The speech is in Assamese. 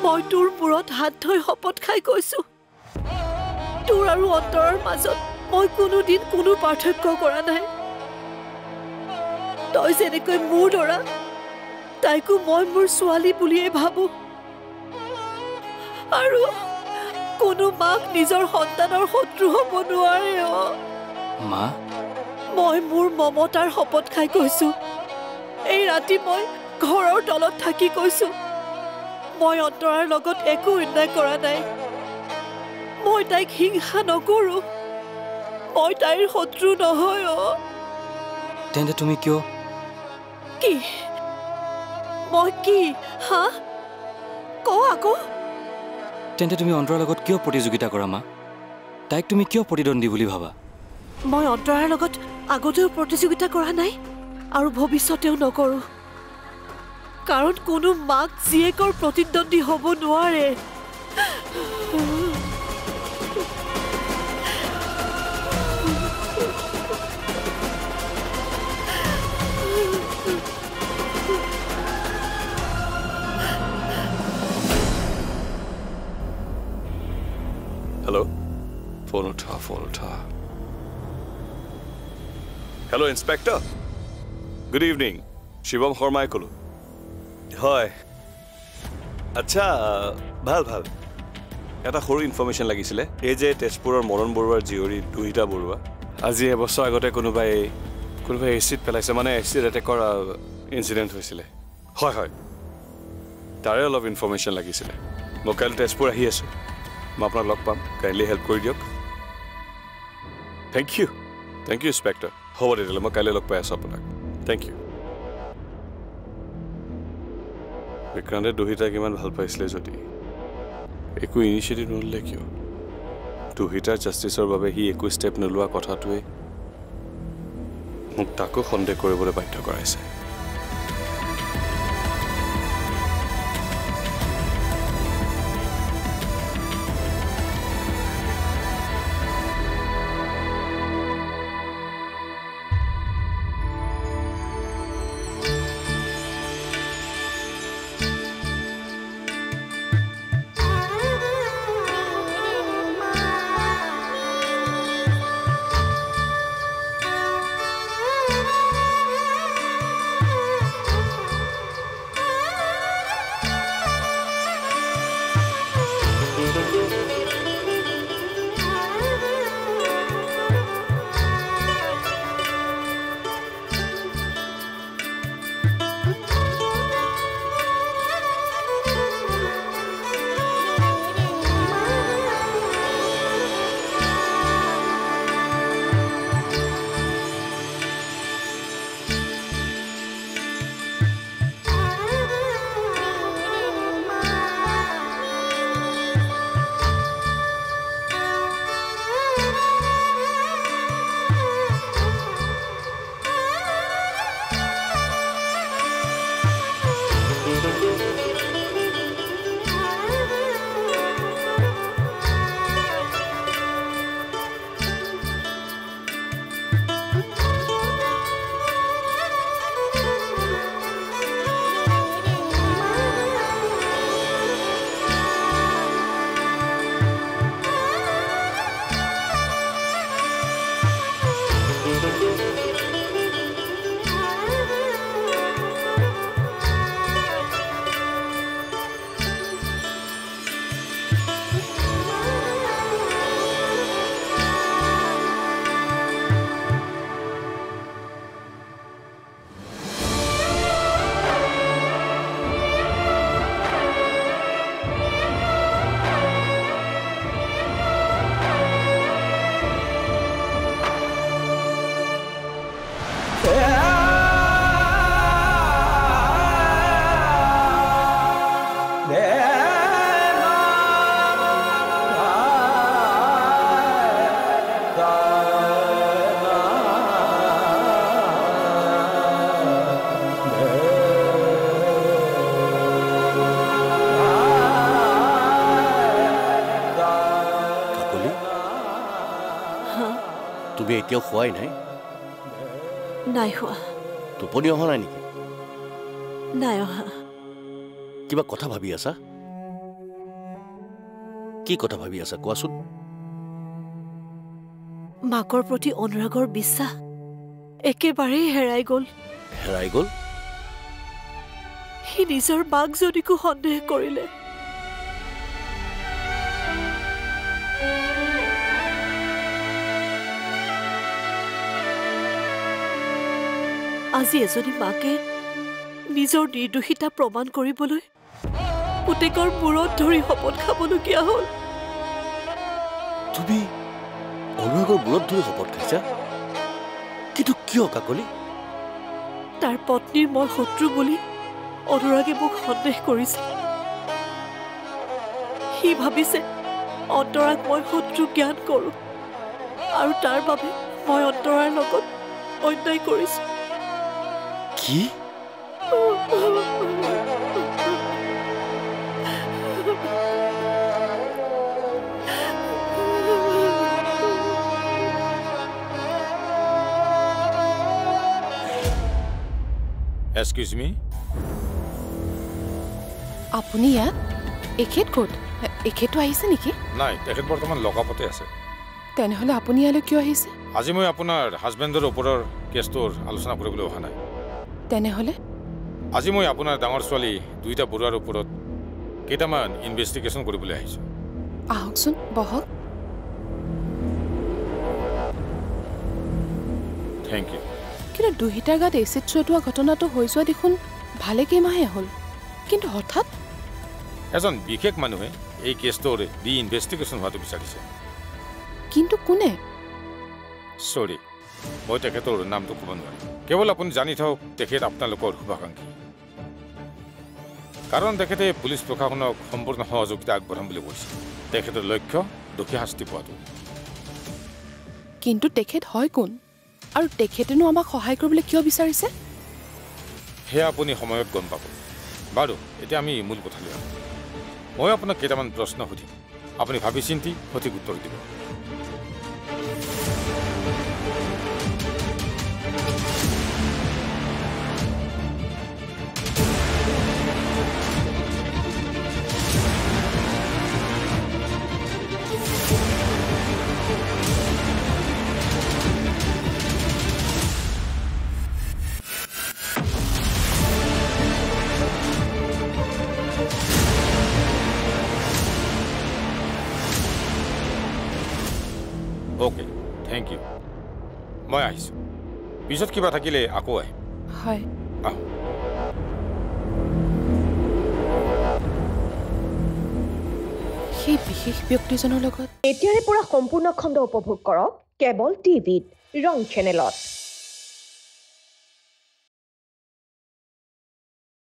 মই তোৰ মূৰত হাত ধৰি শপত খাই কৈছো তোৰ আৰু অন্তৰৰ মাজত মই কোনোদিন কোনো পাৰ্থক্য কৰা নাই তই যেনেকৈ মোৰ দৰা তাইকো মই মোৰ ছোৱালী বুলিয়ে ভাবো আৰু কোনো মাক নিজৰ সন্তানৰ শত্ৰু হ'ব নোৱাৰে মা মই মোৰ মমতাৰ শপত খাই কৈছো এই ৰাতি মই ঘৰৰ তলত থাকি কৈছো মই অন্তৰাৰ লগত একো অন্যায় কৰা নাই মই তাইক হিংসা নকৰো মই তাইৰ শত্ৰু নহয় তেন্তে তুমি কিয় কি মই কি হা ক আকৌ তেন্তে তুমি অন্তৰাৰ লগত কিয় প্ৰতিযোগিতা কৰা মা তাইক তুমি কিয় প্ৰতিদ্বন্দ্বী বুলি ভাবা মই অন্তৰাৰ লগত আগতেও প্ৰতিযোগিতা কৰা নাই আৰু ভৱিষ্যতেও নকৰো কাৰণ কোনো মাক জীয়েকৰ প্ৰতিদ্বন্দ্বী হ'ব নোৱাৰে Hello? Phone utha. Hello, Inspector. Good evening. Shivam Hormai kolo. Hi. Acha, bhal. Eta horu information lagisile. Ei je Tezpuror Moron Boruar Jiori Duhita Borua. Aji ebosor agote konubai acid pelaise mane acid attack kora incident hoisile. Hoy. Tare olop information lagisile. Moi kail Tezpur ahi asu. মই আপোনাক লগ পাম কাইণ্ডলি হেল্প কৰি দিয়ক থেংক ইউ ইন্সপেক্টৰ হ'ব তেতিয়াহ'লে মই কাইলৈ লগ পাই আছোঁ আপোনাক থেংক ইউ বিক্ৰান্তে দুহিতাক ইমান ভাল পাইছিলে যদি একো ইনিচিয়েটিভ নল'লে কিয় দুহিতাৰ জাষ্টিছৰ বাবে সি একো ষ্টেপ নোলোৱা কথাটোৱে মোক তাকো সন্দেহ কৰিবলৈ বাধ্য কৰাইছে তুমি এতিয়াও খোৱাই নাই নাই খোৱা টোপনি অহা নাই নেকি নাই অহা কিবা কথা ভাবি আছা কি কথা ভাবি আছা কোৱাচোন মাকৰ প্ৰতি অনুৰাগৰ বিশ্বাস একেবাৰেই হেৰাই গ'ল হেৰাই গ'ল সি নিজৰ মাকজনীকো সন্দেহ কৰিলে আজি এজনী মাকে নিজৰ নিৰ্দোষিতা প্ৰমাণ কৰিবলৈ পুতেকৰ মূৰত ধৰি শপত খাবলগীয়া হ'ল তুমি অনুৰাগৰ মূৰত ধৰি শপত খাইছা কিন্তু কিয় কাকলি তাৰ পত্নীৰ মই শত্ৰু বুলি অনুৰাগে মোক সন্দেহ কৰিছে সি ভাবিছে অন্তৰাক মই শত্ৰু জ্ঞান কৰোঁ আৰু তাৰ বাবে মই অন্তৰাৰ লগত অন্যায় কৰিছোঁ কি Excuse me? আপুনি ইয়াত এখেত ক'ত এখেতো আহিছে নেকি নাই তেখেত বৰ্তমান লকআপতে আছে তেনেহ'লে আপুনি ইয়ালৈ কিয় আহিছে আজি মই আপোনাৰ হাজবেণ্ডৰ ওপৰৰ কেছটোৰ আলোচনা কৰিবলৈ অহা নাই তেনেহ'লে আজি মই আপোনাৰ ডাঙৰ ছোৱালী দুইটা বৰুৱাৰ ওপৰত কেইটামান ইনভেষ্টিগেশ্যন কৰিবলৈ আহিছোঁ আহকচোন বহক থেংক ইউ কিন্তু দুহিতাৰ গাত এচিড ছটোৱা ঘটনাটো হৈ যোৱা দেখোন ভালে কেইমাহে হ'ল কিন্তু হঠাৎ এজন বিশেষ মানুহে এই কেছটোৰ ৰি ইনভেষ্টিগেশ্যন হোৱাটো বিচাৰিছে কিন্তু কোনে চৰি মই তেখেতৰ নামটো ক'ব নোৱাৰিম কেৱল আপুনি জানি থওক তেখেত আপোনালোকৰ শুভাকাংক্ষী কাৰণ তেখেতে পুলিচ প্ৰশাসনক সম্পূৰ্ণ সহযোগিতা আগবঢ়াম বুলি কৈছে তেখেতৰ লক্ষ্য দোষী শাস্তি পোৱাটো কিন্তু তেখেত হয় কোন আৰু তেখেতেনো আমাক সহায় কৰিবলৈ কিয় বিচাৰিছে সেয়া আপুনি সময়ত গম পাব বাৰু এতিয়া আমি মূল কথালৈ আহোঁ মই আপোনাক কেইটামান প্ৰশ্ন সুধিম আপুনি ভাবি চিন্তি সঠিক উত্তৰ দিব অ'কে থেংক ইউ মই আহিছোঁ পিছত কিবা থাকিলে আকৌ আহিম হয় আহোঁ সেই বিশেষ ব্যক্তিজনৰ লগত এতিয়াৰে পৰা সম্পূৰ্ণ খণ্ড উপভোগ কৰক কেবল টিভিত ৰং চেনেলত